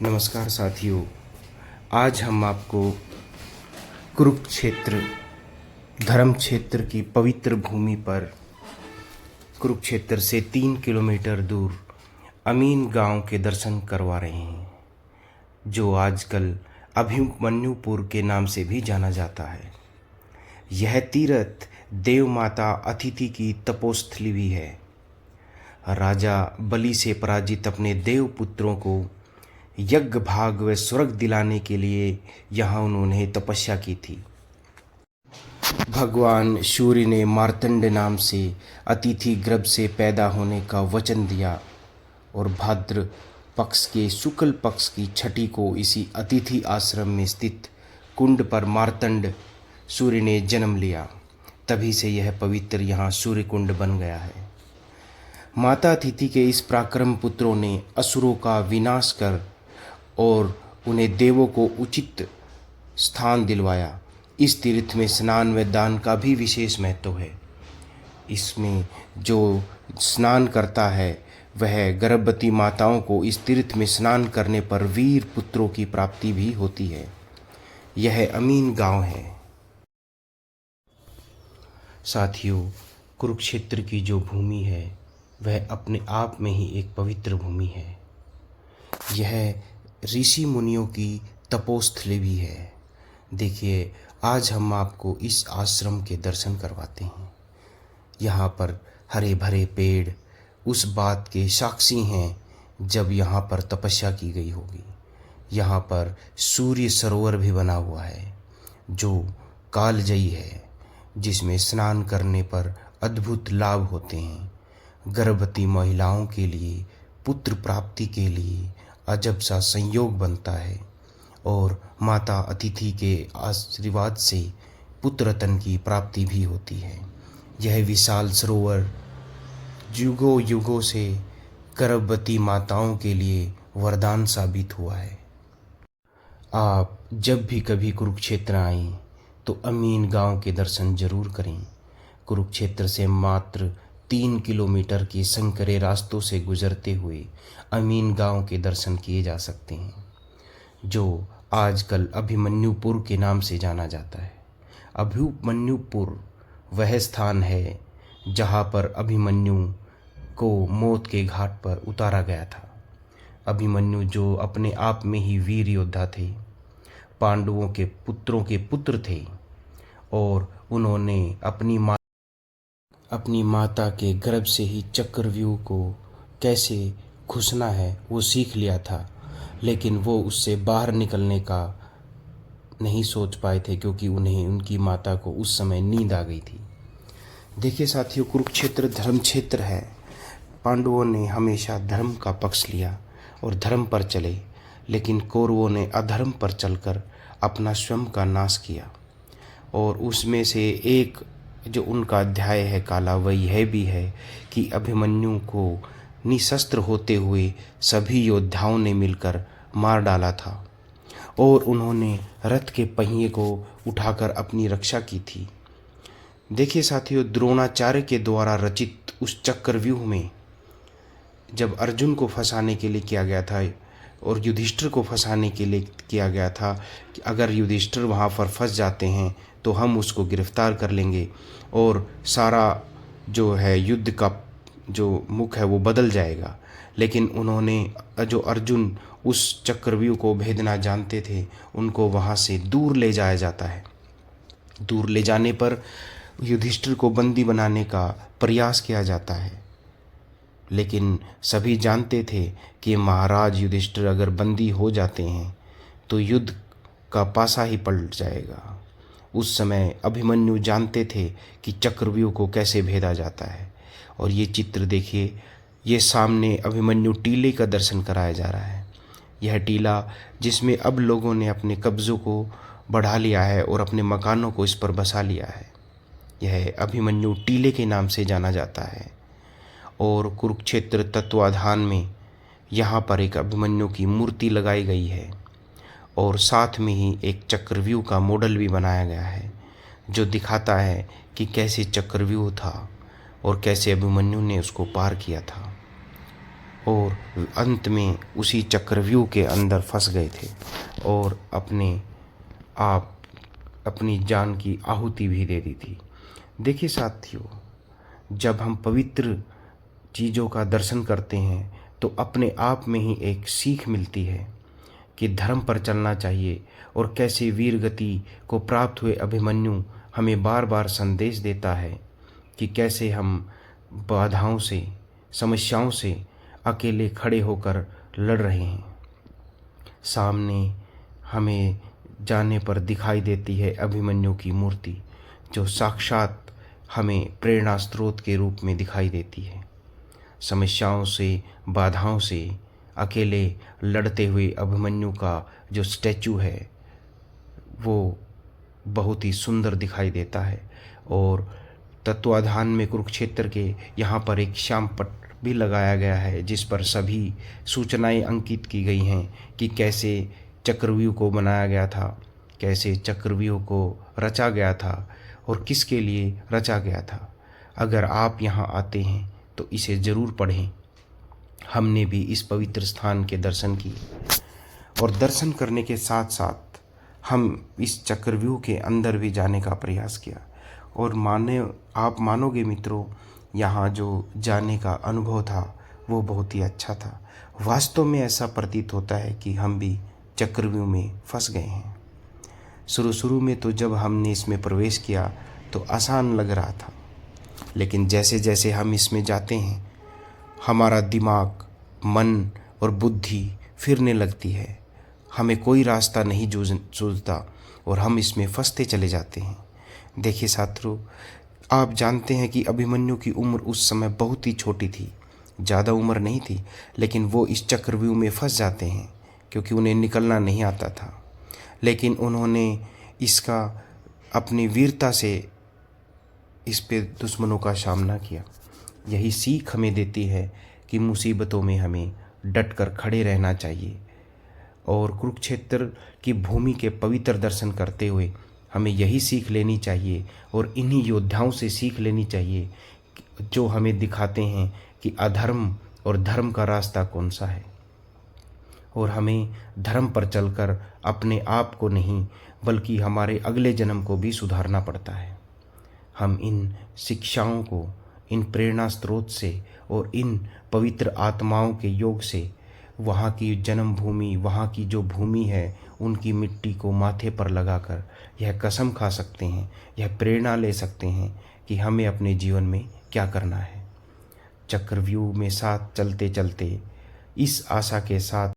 नमस्कार साथियों। आज हम आपको कुरुक्षेत्र धर्म क्षेत्र की पवित्र भूमि पर कुरुक्षेत्र से 3 किलोमीटर दूर अमीन गांव के दर्शन करवा रहे हैं, जो आजकल अभिमन्युपुर के नाम से भी जाना जाता है। यह तीर्थ देव माता अतिथि की तपोस्थली भी है। राजा बलि से पराजित अपने देव पुत्रों को यज्ञ भाग व स्वर्ग दिलाने के लिए यहाँ उन्होंने तपस्या की थी। भगवान सूर्य ने मार्तंड नाम से अतिथि गर्भ से पैदा होने का वचन दिया और भाद्र पक्ष के शुक्ल पक्ष की छठी को इसी अतिथि आश्रम में स्थित कुंड पर मार्तंड सूर्य ने जन्म लिया। तभी से यह पवित्र यहाँ सूर्य कुंड बन गया है। माता अतिथि के इस पराक्रम पुत्रों ने असुरों का विनाश कर और उन्हें देवों को उचित स्थान दिलवाया। इस तीर्थ में स्नान व दान का भी विशेष महत्व है। इसमें जो स्नान करता है वह गर्भवती माताओं को इस तीर्थ में स्नान करने पर वीर पुत्रों की प्राप्ति भी होती है। यह अमीन गांव है। साथियों, कुरुक्षेत्र की जो भूमि है वह अपने आप में ही एक पवित्र भूमि है। यह ऋषि मुनियों की तपोस्थली भी है। देखिए, आज हम आपको इस आश्रम के दर्शन करवाते हैं। यहाँ पर हरे भरे पेड़ उस बात के साक्षी हैं जब यहाँ पर तपस्या की गई होगी। यहाँ पर सूर्य सरोवर भी बना हुआ है जो कालजयी है, जिसमें स्नान करने पर अद्भुत लाभ होते हैं। गर्भवती महिलाओं के लिए पुत्र प्राप्ति के लिए अजब सा संयोग बनता है और माता अतिथि के आशीर्वाद से पुत्र रत्न की प्राप्ति भी होती है। यह विशाल सरोवर युगों युगों से गर्भवती माताओं के लिए वरदान साबित हुआ है। आप जब भी कभी कुरुक्षेत्र आएं तो अमीन गांव के दर्शन जरूर करें। कुरुक्षेत्र से मात्र 3 किलोमीटर के संकरे रास्तों से गुजरते हुए अमीन गांव के दर्शन किए जा सकते हैं, जो आजकल अभिमन्युपुर के नाम से जाना जाता है। अभिमन्युपुर वह स्थान है जहां पर अभिमन्यु को मौत के घाट पर उतारा गया था। अभिमन्यु जो अपने आप में ही वीर योद्धा थे, पांडवों के पुत्रों के पुत्र थे और उन्होंने अपनी माता के गर्भ से ही चक्रव्यूह को कैसे घुसना है वो सीख लिया था, लेकिन वो उससे बाहर निकलने का नहीं सोच पाए थे क्योंकि उन्हें उनकी माता को उस समय नींद आ गई थी। देखिए साथियों, कुरुक्षेत्र धर्म क्षेत्र है। पांडवों ने हमेशा धर्म का पक्ष लिया और धर्म पर चले, लेकिन कौरवों ने अधर्म पर चलकर अपना स्वयं का नाश किया। और उसमें से एक जो उनका अध्याय है काला, वही यह भी है कि अभिमन्यु को निशस्त्र होते हुए सभी योद्धाओं ने मिलकर मार डाला था और उन्होंने रथ के पहिए को उठाकर अपनी रक्षा की थी। देखिए साथियों, द्रोणाचार्य के द्वारा रचित उस चक्रव्यूह में जब अर्जुन को फंसाने के लिए किया गया था और युधिष्ठिर को फंसाने के लिए किया गया था कि अगर युधिष्ठिर वहाँ पर फंस जाते हैं तो हम उसको गिरफ्तार कर लेंगे और सारा जो है युद्ध का जो मुख है वो बदल जाएगा। लेकिन उन्होंने जो अर्जुन उस चक्रव्यूह को भेदना जानते थे, उनको वहाँ से दूर ले जाया जाता है। दूर ले जाने पर युधिष्ठिर को बंदी बनाने का प्रयास किया जाता है, लेकिन सभी जानते थे कि महाराज युधिष्ठिर अगर बंदी हो जाते हैं तो युद्ध का पासा ही पलट जाएगा। उस समय अभिमन्यु जानते थे कि चक्रव्यूह को कैसे भेदा जाता है। और ये चित्र देखिए, ये सामने अभिमन्यु टीले का दर्शन कराया जा रहा है। यह टीला जिसमें अब लोगों ने अपने कब्ज़ों को बढ़ा लिया है और अपने मकानों को इस पर बसा लिया है। यह अभिमन्यु टीले के नाम से जाना जाता है। और कुरुक्षेत्र तत्वाधान में यहाँ पर एक अभिमन्यु की मूर्ति लगाई गई है और साथ में ही एक चक्रव्यूह का मॉडल भी बनाया गया है, जो दिखाता है कि कैसे चक्रव्यूह था और कैसे अभिमन्यु ने उसको पार किया था। और अंत में उसी चक्रव्यूह के अंदर फंस गए थे और अपनी जान की आहुति भी दे दी थी। देखिए साथियों, जब हम पवित्र चीज़ों का दर्शन करते हैं तो अपने आप में ही एक सीख मिलती है कि धर्म पर चलना चाहिए और कैसे वीर गति को प्राप्त हुए अभिमन्यु हमें बार बार संदेश देता है कि कैसे हम बाधाओं से, समस्याओं से अकेले खड़े होकर लड़ रहे हैं। सामने हमें जाने पर दिखाई देती है अभिमन्यु की मूर्ति, जो साक्षात हमें प्रेरणा स्रोत के रूप में दिखाई देती है। समस्याओं से, बाधाओं से अकेले लड़ते हुए अभिमन्यु का जो स्टैचू है वो बहुत ही सुंदर दिखाई देता है। और तत्वाधान में कुरुक्षेत्र के यहाँ पर एक श्याम पट भी लगाया गया है जिस पर सभी सूचनाएं अंकित की गई हैं कि कैसे चक्रव्यूह को बनाया गया था, कैसे चक्रव्यूह को रचा गया था और किसके लिए रचा गया था। अगर आप यहाँ आते हैं तो इसे ज़रूर पढ़ें। हमने भी इस पवित्र स्थान के दर्शन किए और दर्शन करने के साथ साथ हम इस चक्रव्यूह के अंदर भी जाने का प्रयास किया और आप मानोगे मित्रों, यहाँ जो जाने का अनुभव था वो बहुत ही अच्छा था। वास्तव में ऐसा प्रतीत होता है कि हम भी चक्रव्यूह में फंस गए हैं। शुरू में तो जब हमने इसमें प्रवेश किया तो आसान लग रहा था, लेकिन जैसे जैसे हम इसमें जाते हैं हमारा दिमाग, मन और बुद्धि फिरने लगती है। हमें कोई रास्ता नहीं सूझता और हम इसमें फंसते चले जाते हैं। देखिए साथियों, आप जानते हैं कि अभिमन्यु की उम्र उस समय बहुत ही छोटी थी, ज़्यादा उम्र नहीं थी, लेकिन वो इस चक्रव्यूह में फंस जाते हैं क्योंकि उन्हें निकलना नहीं आता था। लेकिन उन्होंने इसका अपनी वीरता से इस पे दुश्मनों का सामना किया। यही सीख हमें देती है कि मुसीबतों में हमें डटकर खड़े रहना चाहिए और कुरुक्षेत्र की भूमि के पवित्र दर्शन करते हुए हमें यही सीख लेनी चाहिए और इन्हीं योद्धाओं से सीख लेनी चाहिए जो हमें दिखाते हैं कि अधर्म और धर्म का रास्ता कौन सा है। और हमें धर्म पर चलकर अपने आप को नहीं बल्कि हमारे अगले जन्म को भी सुधारना पड़ता है। हम इन शिक्षाओं को, इन प्रेरणा स्रोत से और इन पवित्र आत्माओं के योग से वहाँ की जन्मभूमि, वहाँ की जो भूमि है, उनकी मिट्टी को माथे पर लगाकर यह कसम खा सकते हैं, यह प्रेरणा ले सकते हैं कि हमें अपने जीवन में क्या करना है। चक्रव्यूह में साथ चलते चलते इस आशा के साथ